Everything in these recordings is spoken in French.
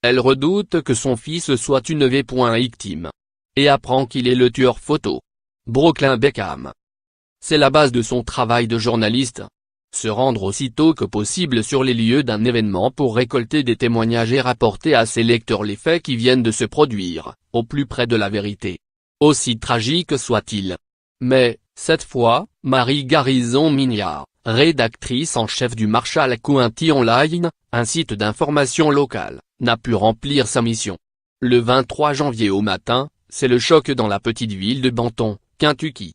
Elle redoute que son fils soit une victime. Et apprend qu'il est le tueur photo. Brooklyn Beckham. C'est la base de son travail de journaliste. Se rendre aussitôt que possible sur les lieux d'un événement pour récolter des témoignages et rapporter à ses lecteurs les faits qui viennent de se produire, au plus près de la vérité. Aussi tragique soit-il. Mais, cette fois, Marie Garrison-Mignard, rédactrice en chef du Marshall County Online, un site d'information local, n'a pu remplir sa mission. Le 23 janvier au matin, c'est le choc dans la petite ville de Benton, Kentucky.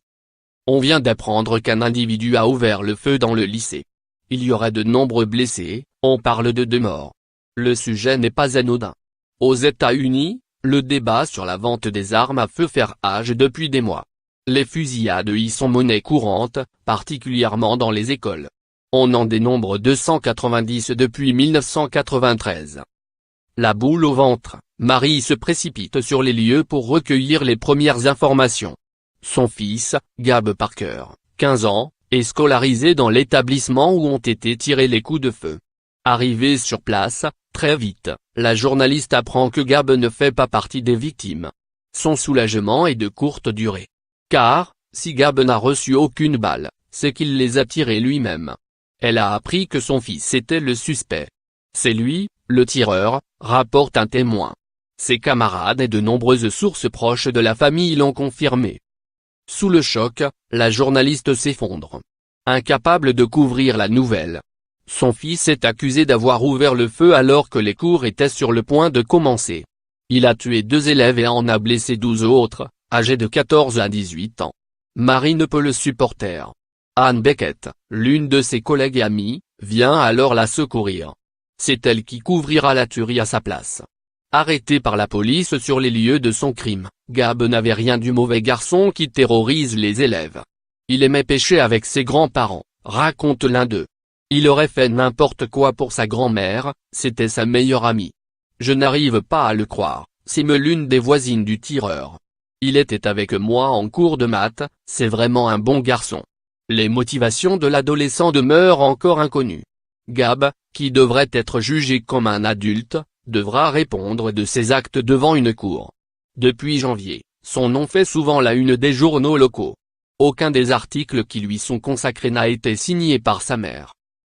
On vient d'apprendre qu'un individu a ouvert le feu dans le lycée. Il y aurait de nombreux blessés, on parle de 2 morts. Le sujet n'est pas anodin. Aux États-Unis, le débat sur la vente des armes à feu fait rage depuis des mois. Les fusillades y sont monnaie courante, particulièrement dans les écoles. On en dénombre 290 depuis 1993. La boule au ventre, Marie se précipite sur les lieux pour recueillir les premières informations. Son fils, Gabe Parker, 15 ans, est scolarisé dans l'établissement où ont été tirés les coups de feu. Arrivée sur place, très vite, la journaliste apprend que Gabe ne fait pas partie des victimes. Son soulagement est de courte durée. Car, si Gabe n'a reçu aucune balle, c'est qu'il les a tirées lui-même. Elle a appris que son fils était le suspect. C'est lui, le tireur, rapporte un témoin. Ses camarades et de nombreuses sources proches de la famille l'ont confirmé. Sous le choc, la journaliste s'effondre. Incapable de couvrir la nouvelle. Son fils est accusé d'avoir ouvert le feu alors que les cours étaient sur le point de commencer. Il a tué 2 élèves et en a blessé 12 autres, âgés de 14 à 18 ans. Marie ne peut le supporter. Anne Beckett, l'une de ses collègues et amies, vient alors la secourir. C'est elle qui couvrira la tuerie à sa place. Arrêté par la police sur les lieux de son crime, Gabe n'avait rien du mauvais garçon qui terrorise les élèves. Il aimait pêcher avec ses grands-parents, raconte l'un d'eux. Il aurait fait n'importe quoi pour sa grand-mère, c'était sa meilleure amie. Je n'arrive pas à le croire, s'émeut l'une des voisines du tireur. Il était avec moi en cours de maths, c'est vraiment un bon garçon. Les motivations de l'adolescent demeurent encore inconnues. Gabe, qui devrait être jugé comme un adulte, devra répondre de ses actes devant une cour. Depuis janvier, son nom fait souvent la une des journaux locaux. Aucun des articles qui lui sont consacrés n'a été signé par sa mère.